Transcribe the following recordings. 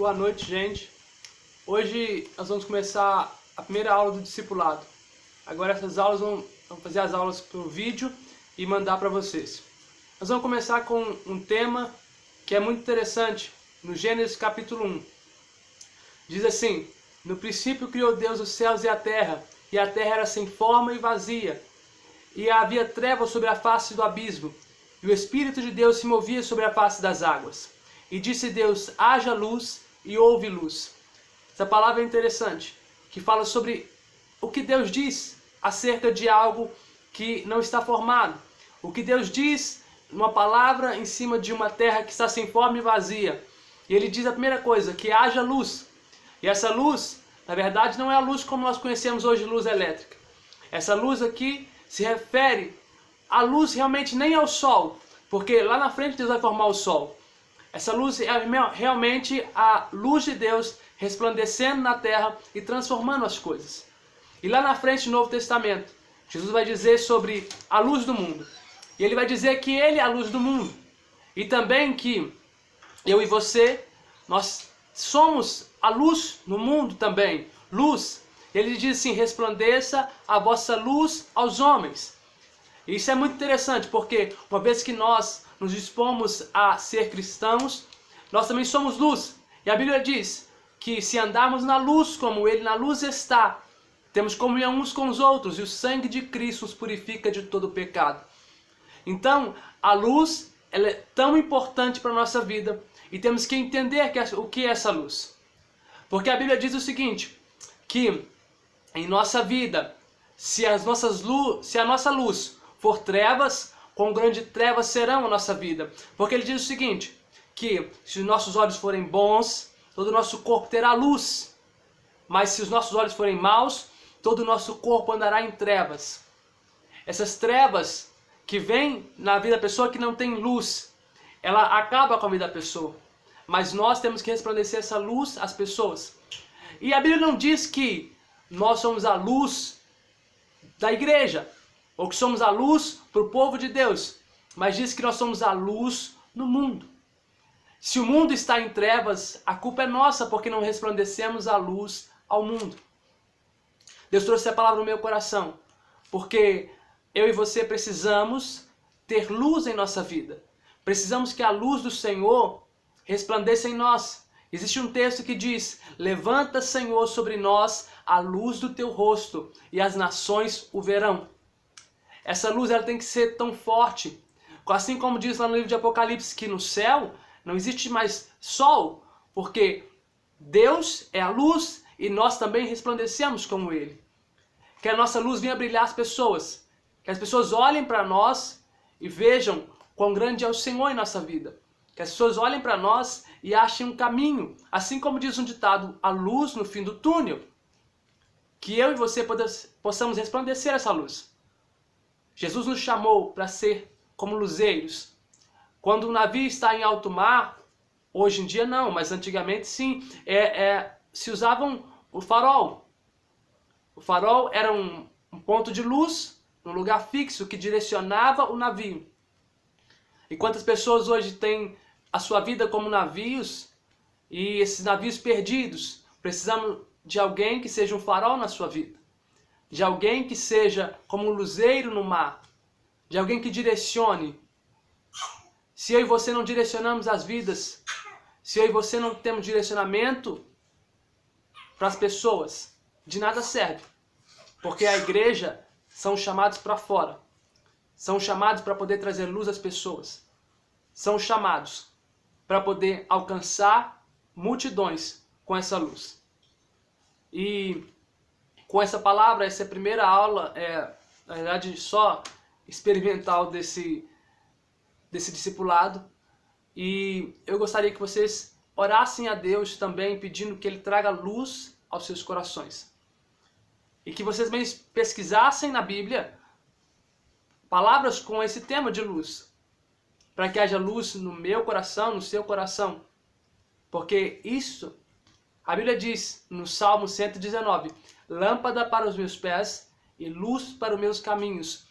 Boa noite, gente. Hoje nós vamos começar a primeira aula do discipulado. Agora essas aulas vamos fazer as aulas por vídeo e mandar para vocês. Nós vamos começar com um tema que é muito interessante, no Gênesis capítulo 1. Diz assim: no princípio criou Deus os céus e a terra era sem forma e vazia, e havia trevas sobre a face do abismo, e o Espírito de Deus se movia sobre a face das águas. E disse Deus: haja luz, e houve luz. Essa palavra é interessante, que fala sobre o que Deus diz acerca de algo que não está formado. O que Deus diz numa palavra em cima de uma terra que está sem forma e vazia. E ele diz a primeira coisa, que haja luz. E essa luz, na verdade, não é a luz como nós conhecemos hoje, luz elétrica. Essa luz aqui se refere à luz realmente nem ao sol, porque lá na frente Deus vai formar o sol. Essa luz é realmente a luz de Deus resplandecendo na terra e transformando as coisas. E lá na frente, no Novo Testamento, Jesus vai dizer sobre a luz do mundo. E ele vai dizer que ele é a luz do mundo. E também que eu e você, nós somos a luz no mundo também. Luz. Ele diz assim: resplandeça a vossa luz aos homens. E isso é muito interessante, porque uma vez que nós nos dispomos a ser cristãos, nós também somos luz. E a Bíblia diz que se andarmos na luz como Ele na luz está, temos comunhão uns com os outros, e o sangue de Cristo nos purifica de todo pecado. Então, a luz, ela é tão importante para a nossa vida, e temos que entender o que é essa luz. Porque a Bíblia diz o seguinte, que em nossa vida, se a nossa luz for trevas, quão grande trevas serão a nossa vida. Porque ele diz o seguinte, que se os nossos olhos forem bons, todo o nosso corpo terá luz. Mas se os nossos olhos forem maus, todo o nosso corpo andará em trevas. Essas trevas que vêm na vida da pessoa que não tem luz, ela acaba com a vida da pessoa. Mas nós temos que resplandecer essa luz às pessoas. E a Bíblia não diz que nós somos a luz da igreja, ou que somos a luz para o povo de Deus, mas diz que nós somos a luz no mundo. Se o mundo está em trevas, a culpa é nossa, porque não resplandecemos a luz ao mundo. Deus trouxe a palavra no meu coração, porque eu e você precisamos ter luz em nossa vida. Precisamos que a luz do Senhor resplandeça em nós. Existe um texto que diz: levanta, Senhor, sobre nós a luz do teu rosto, e as nações o verão. Essa luz ela tem que ser tão forte, assim como diz lá no livro de Apocalipse, que no céu não existe mais sol, porque Deus é a luz e nós também resplandecemos como Ele. Que a nossa luz venha brilhar as pessoas, que as pessoas olhem para nós e vejam quão grande é o Senhor em nossa vida. Que as pessoas olhem para nós e achem um caminho, assim como diz um ditado, a luz no fim do túnel. Que eu e você possamos resplandecer essa luz. Jesus nos chamou para ser como luzeiros. Quando o navio está em alto mar, hoje em dia não, mas antigamente sim, se usavam o farol. O farol era um ponto de luz, um lugar fixo que direcionava o navio. E quantas pessoas hoje têm a sua vida como navios, e esses navios perdidos? Precisamos de alguém que seja um farol na sua vida. De alguém que seja como um luzeiro no mar. De alguém que direcione. Se eu e você não direcionamos as vidas, se eu e você não temos direcionamento para as pessoas, de nada serve. Porque a igreja são chamados para fora. São chamados para poder trazer luz às pessoas. São chamados para poder alcançar multidões com essa luz. E com essa palavra, essa primeira aula na verdade, só experimental desse discipulado. E eu gostaria que vocês orassem a Deus também, pedindo que Ele traga luz aos seus corações. E que vocês mesmos pesquisassem na Bíblia palavras com esse tema de luz, para que haja luz no meu coração, no seu coração. Porque isso, a Bíblia diz no Salmo 119, lâmpada para os meus pés e luz para os meus caminhos.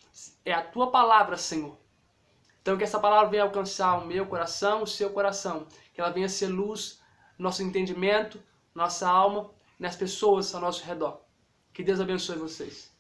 É a tua palavra, Senhor. Então que essa palavra venha alcançar o meu coração, o seu coração. Que ela venha ser luz nosso entendimento, nossa alma, nas pessoas ao nosso redor. Que Deus abençoe vocês.